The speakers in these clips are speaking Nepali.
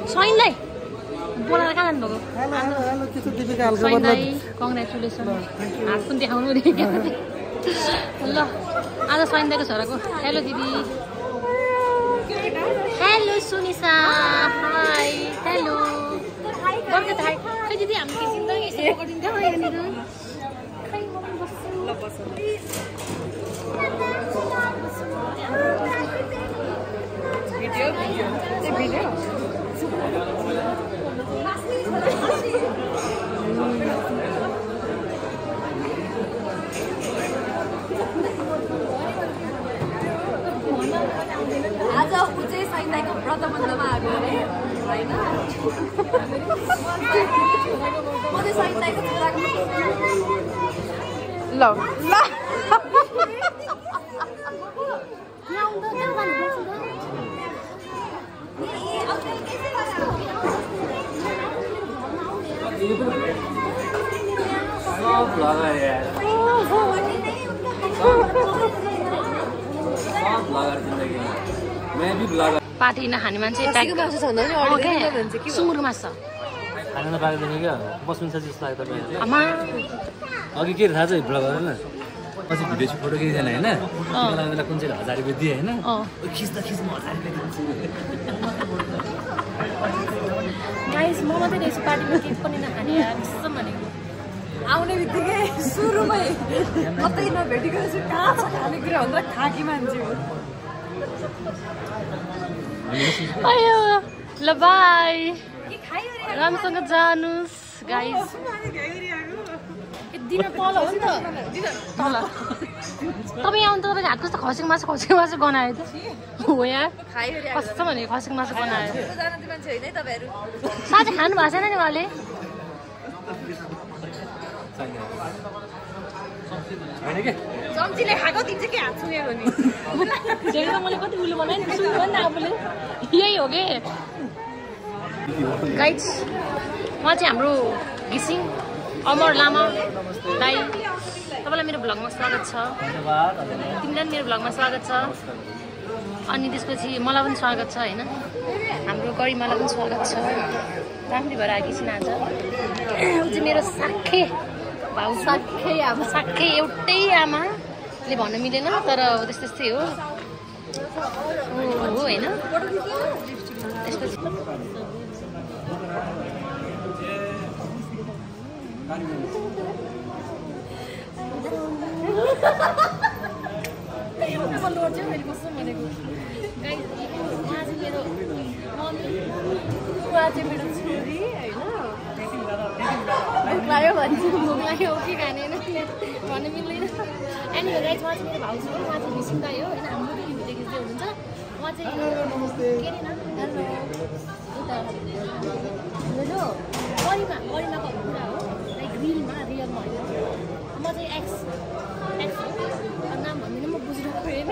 सैनलाई बोलाएर कहाँ जानुभएको सैन दाई कङ्ग्रेचुलेसन हात पनि देखाउनु ल आज सैन दाईको छोराको हेलो दिदी हेलो सुनिसा हाई हेलो बर्खत हाई खै दिदी हामी किसिम त यसो गरिदिन्थ्यो यहाँनिर खै म पनि बस्छु ल बस्छु भिडियो आज ऊ चाहिँ सैन दाइको व्रतबन्धमा आएको अरे होइन म चाहिँ सैन दाइको छोराको ल पार्टी नखाने मान्छे सुँगुरको मासु खाना नपाएकोदेखि क्या बस्नु छ जस्तो लाग्यो तपाईँ अघि के थाहा छ ब्लग होइन पछि भिडियो फोटो खिच्दैन होइन बेला कुन चाहिँ 1000 रुपियाँ दिएँ होइन खिच्दा खिच्नु 1000 रुपियाँ गाइस म मात्रै यसो पार्टीमा केही पनि नखाने यस्तो भनेको आउने बित्तिकै सुरुमै कतै नभेटेको छु कहाँ छ खानेकुरा भनेर खाकी मान्छे हो आयो ल बाई राम्रोसँग जानुस् गाइस दिन तल हो नि त तल तपाईँ आउनु त तपाईँको हात कस्तो खसीको मासु गनायो त हो यहाँ कस्तो भने खसीको मासु गनायो साँच्चै खानु भएको छैन नि उहाँले चम्चीले खाएको दिन चाहिँ के हात छुएको नि मैले कति उल्लु बनाएँ नि सुन्नु नि आफूले यही हो कि गाइज उहाँ चाहिँ हाम्रो घिसिङ अमर लामा दाई तपाईँलाई मेरो भ्लगमा स्वागत छ तिमीलाई पनि मेरो भ्लगमा स्वागत छ अनि त्यसपछि मलाई पनि स्वागत छ होइन हाम्रो गरिमालाई पनि स्वागत छ राम्रै भएर आएकी छिन् आज ऊ चाहिँ मेरो साख्खे भाउ साख्खे एउटै आमाले भन्न मिलेन तर त्यस्तै हो होइन त्यसपछि मैले कस्तो भनेको गाइस उहाँ चाहिँ मेरो मम्मी उहाँ चाहिँ मेरो छोरी होइन भोक लाग्यो भन्छ भोक लाग्यो के खाने भन्नु मिल्दैन एन्ड गाइस उहाँ चाहिँ मेरो भाउजू हो उहाँ चाहिँ घिसिङ दाई हो होइन हाम्रो पनि भिडियो खिच्दै हुनुहुन्छ उहाँ चाहिँ के अरे हेलो हेलो गरिमाको कुरा हो लाइक रियलमा होइन म चाहिँ एक्स नाम भन्दिनँ म बुझिरहेको होइन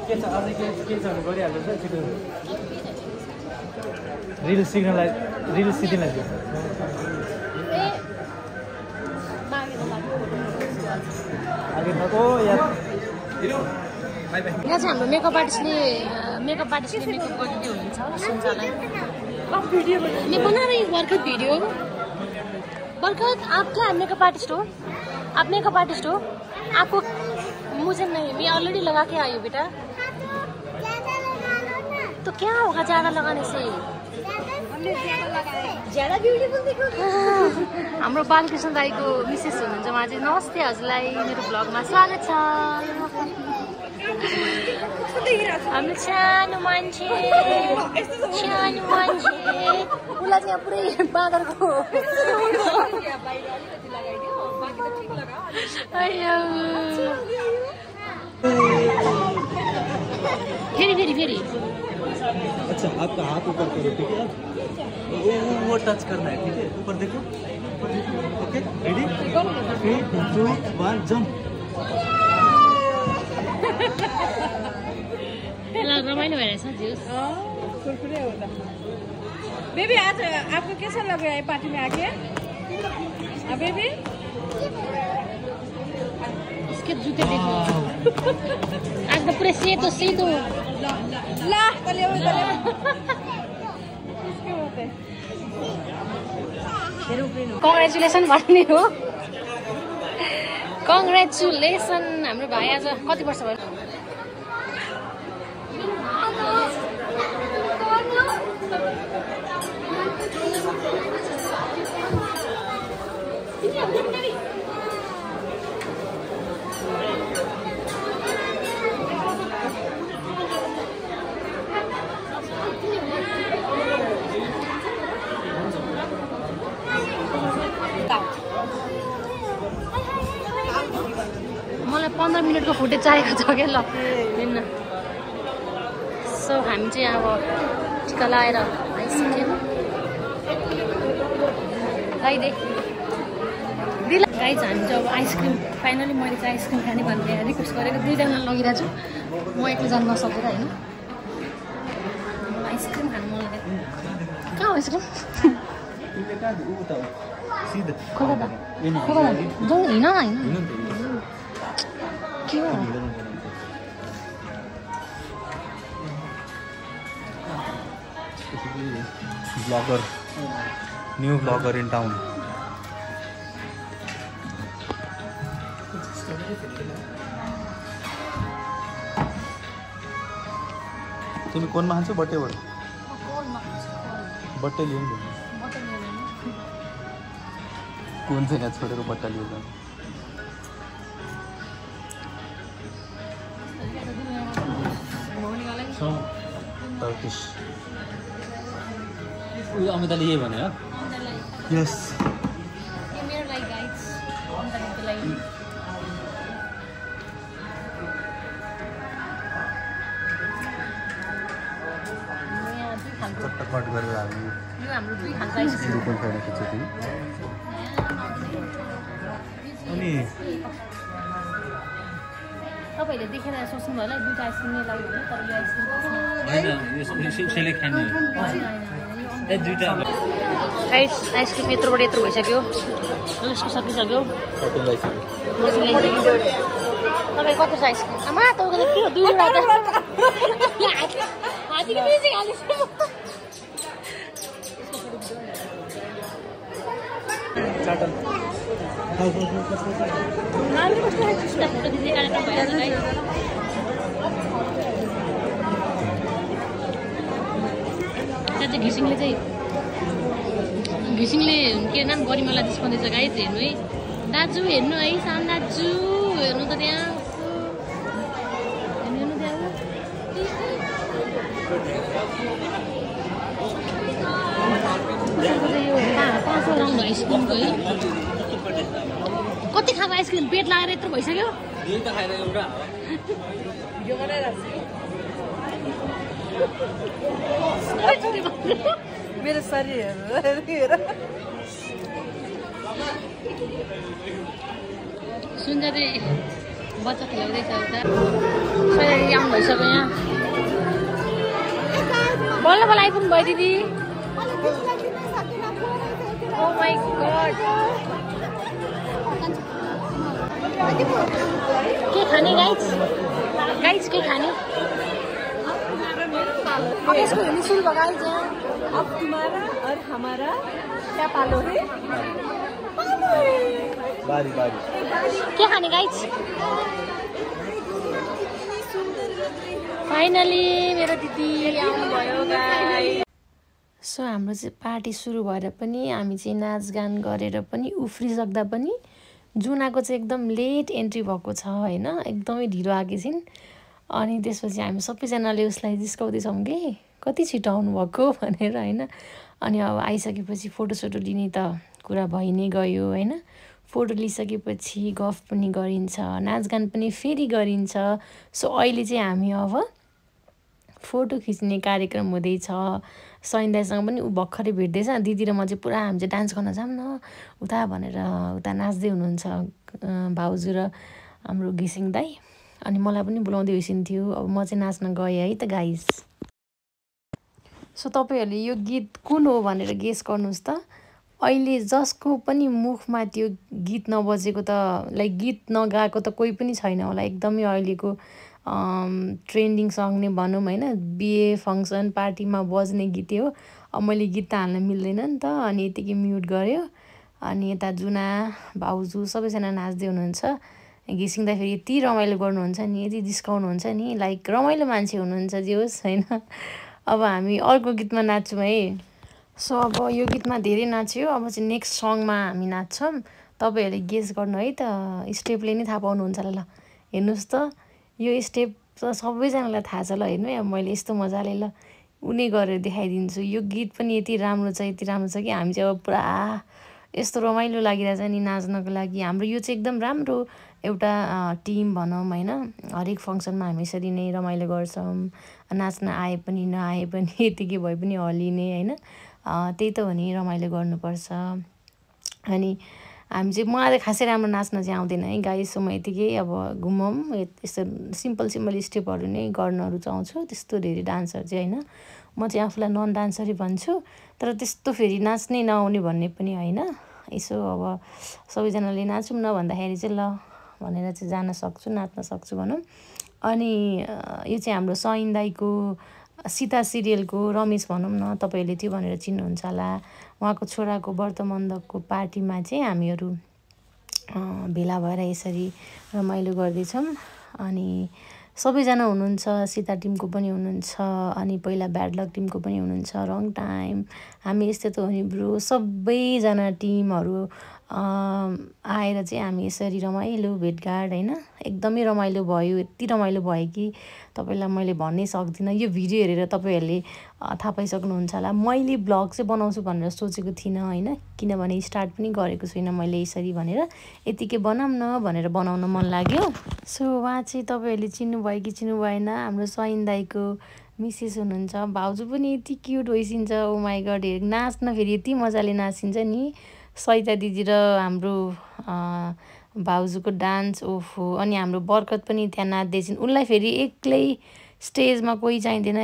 के छ अझै के छ गरिहाल्नु छ छिटो रिल सिक्नलाई यहाँ चाहिँ हाम्रो मेकअप आर्टिस्टले मेकअप गरिदिँदै हुनुहुन्छ सुन्जालाई मैं बना रही हूँ बरकत वीडियो बरकत आप क्या मेकअप आर्टिस्ट हो आप मेकअप आर्टिस्ट हो आपको मुझे नहीं मैं ऑलरेडी लगा के आई हूँ बेटा तो क्या होगा ज़्यादा लगाने से ज्यादा ब्युटीफुल देखो हाम्रो बालकृष्ण दाईको मिसेस हुनुहुन्छ उहाँ चाहिँ नमस्ते हजुरलाई मेरो ब्लगमा स्वागत छ हाम्रो सानो मान्छे उसलाई चाहिँ पुरै बाँदरको फेरि अच्छा आपका हाथ ऊपर करो ठीक है वो टच करना है ठीक है ऊपर देखो ओके रेडी 3 2 1 जंप रमाइलो भइरहेछ जिउस कुरकुरे होता बेबी आज आपको कैसा लग रहा है पार्टी में आके बेबी इसके जूते देखो आज त पुरै सेतो सेतो ला तले कङ्ग्रेचुलेसन भन्ने हो कङ्ग्रेचुलेसन हाम्रो भाइ आज कति वर्ष भयो मलाई 15 मिनटको फुटेज चाहिएको छ क्या ल हिँड्न सो हामी चाहिँ अब टिका लगाएर आइसक्यौँ गाइस हामी चाहिँ अब आइसक्रिम फाइनली मैले चाहिँ आइसक्रिम खाने भनेर रिक्वेस्ट गरेको दुईजनालाई लगिरहेको छु म एक्लै जानु नसकेर होइन आइसक्रिम खानु मन लाग्यो कहाँ हो आइसक्रिम खोला जाउँ हिँड होइन के हो blogger new blogger in town तुम्ही कोण माणसं बटेवर बट्टे लिहून घे कोणचं या छोटे बट्टा लिहिलं टर्किश अमिताले यही भन्यो यस मेरो लागि गाइस अमिताको लागि चट्टपट गरेर हाल्नु यो हाम्रो दुई खालको आइसक्रिम रुपन खाएको छ तिमी अनि तपाईँहरूले देखेर सोच्नु भयो होला दुईवटा आइसक्रिम नै लाग्यो भने तर यो आइसक्रिम उसैले खाने ए दुईटा गाइस आइसक्रिम यत्रोबाट यत्रो भइसक्यो यसको सकिसक्यो तपाईँ कति छ आइसक्रिम आमा तपाईँको के हो दुईवटा हातीको बेसी हालिसक्यो फोटो दिने कार्यक्रम भइरहेको चाहिँ घिसिङले के नाम गरिमालाई जिस्काउँदैछ गाइस हेर्नु है दाजु हेर्नु है साम दाजु हेर्नु त त्यहाँ हेर्नु त्यहाँ यो 5 राउन्ड आइसक्रिमको है कति खाएको आइसक्रिम पेट लागेर यत्रो भइसक्यो दुईटा खाएर एउटा मेरो शरीर हेर सुन्दरी बच्चा खेलाउँदैछ उता सोही आउनु भइसक्यो यहाँ बल्ल बल्ल आइपुग्नु भयो दिदी ओ माई गड के खाने गाइस के खाने यसको हेर्नु सुरु भयो गाइस अब तुम्हारा और हमारा क्या पालो है बारी बारी के खाने गाइस फाइनली मेरो दिदी आउनुभयो गाइस सो हाम्रो चाहिँ पार्टी सुरु भएर पनि हामी चाहिँ नाचगान गरेर पनि उफ्रिसक्दा पनि जुनाको चाहिँ एकदम लेट एन्ट्री भएको छ होइन एकदमै ढिलो आएकी छिन् अनि त्यसपछि हामी सबैजनाले उसलाई जिस्काउँदैछौँ कि कति छिटो आउनुभएको भनेर होइन अनि अब आइसकेपछि फोटोसोटो लिने त कुरा भइ नै गयो होइन फोटो लिइसकेपछि गफ पनि गरिन्छ नाचगान पनि फेरि गरिन्छ सो अहिले चाहिँ हामी अब फोटो खिच्ने कार्यक्रम हुँदैछ सैन्दासँग पनि ऊ भर्खरै भेट्दैछ दिदी र म चाहिँ पुरा हामी चाहिँ डान्स गर्न जाऊँ न उता भनेर उता नाच्दै हुनुहुन्छ भाउजू र हाम्रो घिसिङ दाई अनि मलाई पनि बोलाउँदै हुइसिन्थ्यो अब म चाहिँ नाच्न गएँ है त गाइस सो तपाईँहरूले यो गीत कुन हो भनेर गेस गर्नुहोस् त अहिले जसको पनि मुखमा त्यो गीत नबजेको त लाइक गीत नगाएको त कोही पनि छैन होला एकदमै अहिलेको ट्रेन्डिङ सङ नै भनौँ होइन, बिहे फङ्सन पार्टीमा बज्ने गीत हो। अब मैले गीत त हाल्न मिल्दैन नि त, अनि यतिकै म्युट गऱ्यो। अनि यता जुना भाउजू सबैजना नाच्दै हुनुहुन्छ। घिसिङदा फेरि यति रमाइलो गर्नुहुन्छ नि, यति जिस्काउनुहुन्छ नि, लाइक रमाइलो मान्छे हुनुहुन्छ जे होस् होइन। अब हामी अर्को गीतमा नाच्छौँ है। सो अब यो गीतमा धेरै नाच्यो, अब चाहिँ नेक्स्ट सङमा हामी नाच्छौँ। तपाईँहरूले गेस गर्नु है त, स्टेपले नै थाहा पाउनुहुन्छ ल। हेर्नुहोस् त, यो स्टेप त सबैजनालाई थाहा छ ल, हेर्नु है। अब मैले यस्तो मजाले ल उनी गरेर देखाइदिन्छु। यो गीत पनि यति राम्रो छ, यति राम्रो छ कि हामी चाहिँ अब पुरा यस्तो रमाइलो लागिरहेछ नि नाच्नको लागि। हाम्रो यो चाहिँ एकदम राम्रो एउटा टिम भनौँ होइन। हरेक फङ्सनमा हामी यसरी नै रमाइलो गर्छौँ। नाच्न आए पनि नआए पनि यतिकै भए पनि हल्लिने होइन। त्यही त हो नि, रमाइलो गर्नुपर्छ। अनि हामी चाहिँ मलाई खासै राम्रो नाच्न चाहिँ आउँदैन है गाइस। सो म यतिकै अब घुमौँ यस्तो सिम्पल स्टेपहरू नै गर्न रुचाउँछु। त्यस्तो धेरै डान्सर चाहिँ होइन, म चाहिँ आफूलाई नन डान्सरै भन्छु। तर त्यस्तो फेरि नाच्नै नआउने भन्ने पनि होइन। यसो अब सबैजनाले नाचौँ न भन्दाखेरि चाहिँ ल भनेर चाहिँ जान सक्छु, नाच्न सक्छु भनौँ। अनि यो चाहिँ हाम्रो सहिन दाईको सीता सिरियलको रमेश भनौँ न, तपाईँहरूले त्यो भनेर चिन्नुहुन्छ होला। उहाँको छोराको व्रतबन्धको पार्टीमा चाहिँ हामीहरू भेला भएर यसरी रमाइलो गर्दैछौँ। अनि सबैजना हुनुहुन्छ, सीता टिमको पनि हुनुहुन्छ, अनि पहिला ब्याड लक टिमको पनि हुनुहुन्छ। रङ टाइम हामी यस्तो त हो नि ब्रो, सबैजना टिमहरू आएर चाहिँ हामी यसरी रमाइलो भेटघाट होइन, एकदमै रमाइलो भयो। यति रमाइलो भयो कि तपाईँलाई मैले भन्नै सक्दिनँ। यो भिडियो हेरेर तपाईँहरूले थाहा पाइसक्नुहुन्छ होला। मैले ब्लग चाहिँ बनाउँछु भनेर सोचेको थिइनँ होइन, किनभने स्टार्ट पनि गरेको छुइनँ मैले यसरी भनेर, यतिकै बनाऊँ न भनेर बनाउन मन लाग्यो। सो उहाँ चाहिँ तपाईँहरूले चिन्नुभयो कि चिन्नु भएन, हाम्रो सहिन दाईको मिसेस हुनुहुन्छ। भाउजू पनि यति क्युट भइसिन्छ, ओ माई गड। नाच्न फेरि यति मजाले नाचिन्छ नि सहिता दिदी र हाम्रो भाउजूको डान्स ओफो। अनि हाम्रो बरकत पनि त्यहाँ नाच्दैछिन्। उनलाई फेरि एक्लै स्टेजमा कोही चाहिँदैन,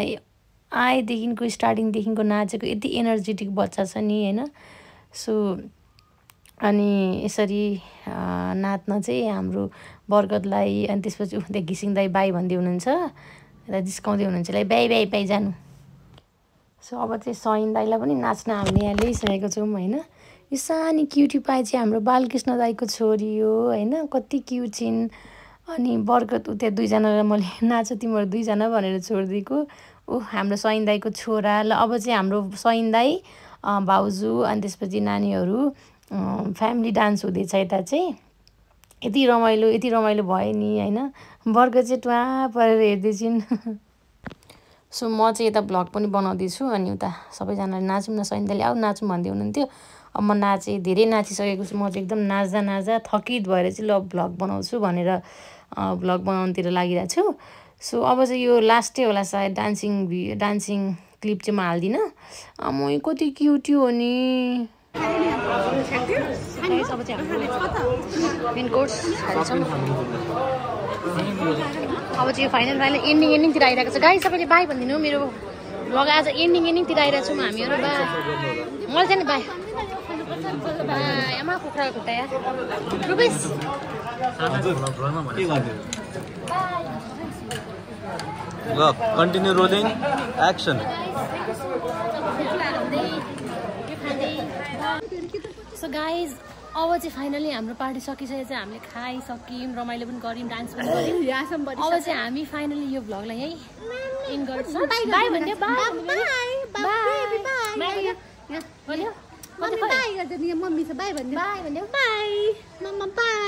आएदेखिको स्टार्टिङदेखिको नाचेको यति एनर्जेटिक बच्चा छ नि होइन। सो अनि यसरी नाच्न चाहिँ हाम्रो बरकतलाई, अनि त्यसपछि त्यहाँ घिसिङ दाई बाई भन्दै हुनुहुन्छ, यता जिस्काउँदै हुनुहुन्छ लाई बाई बाई बाई जानु। सो अब चाहिँ सहिन दाईलाई पनि नाच्न हामीले यहाँ ल्याइसकेको छौँ होइन। यो सानी क्युटी पाए चाहिँ हाम्रो बालकृष्ण दाईको छोरी हो होइन, कति क्युट छिन्। अनि बरकत उता दुईजनालाई मैले नाच तिमीहरू दुईजना भनेर छोडिदिएको। हाम्रो सहिन दाईको छोरा। ल अब चाहिँ हाम्रो सहिन दाई भाउजू अनि त्यसपछि नानीहरू फ्यामिली डान्स हुँदैछ यता चाहिँ। यति रमाइलो भयो नि होइन। बरकत चाहिँ टुवा परेर हेर्दैछिन्। सो म चाहिँ यता भ्लग पनि बनाउँदैछु। अनि उता सबैजनाले नाचौँ न, सहिन दाईले आऊ नाचौँ भन्दै हुनुहुन्थ्यो। अब म धेरै नाचिसकेको छु। म चाहिँ एकदम नाच्दा थकित भएर चाहिँ ल भ्लग बनाउँछु भनेर भ्लग बनाउनुतिर लागिरहेको छु। सो अब चाहिँ यो लास्टै होला सायद डान्सिङ क्लिप चाहिँ म हाल्दिनँ। म कति क्युटी हो नि। अब चाहिँ हाम्रो मेन कोर्स हाल्छौँ। अब चाहिँ फाइनल एन्डिङतिर आइरहेको छ। गाई सबैले बाई भनिदिनु, मेरो भ्लग आज एन्डिङतिर आइरहेको छौँ हामीहरू। बाई मलाई चाहिँ बाई बाई आमा कुखुराको खुट्टा यार रुपेश। ल continue rolling action. So guys अब चाहिँ फाइनली हाम्रो पार्टी सकिसकेको चाहिँ हामीले खाइसक्यौँ, रमाइलो पनि गऱ्यौँ, डान्स पनि गऱ्यौँ। अब चाहिँ हामी फाइनली यो भ्लगलाई यही एन्ड गर्छौँ। बाई भन्यो मम्मी छ बाई भन्यो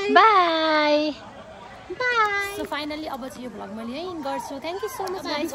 बाई। सो फाइनली अब चाहिँ यो भ्लग मैले यही एन्ड गर्छु। Thank you so much guys.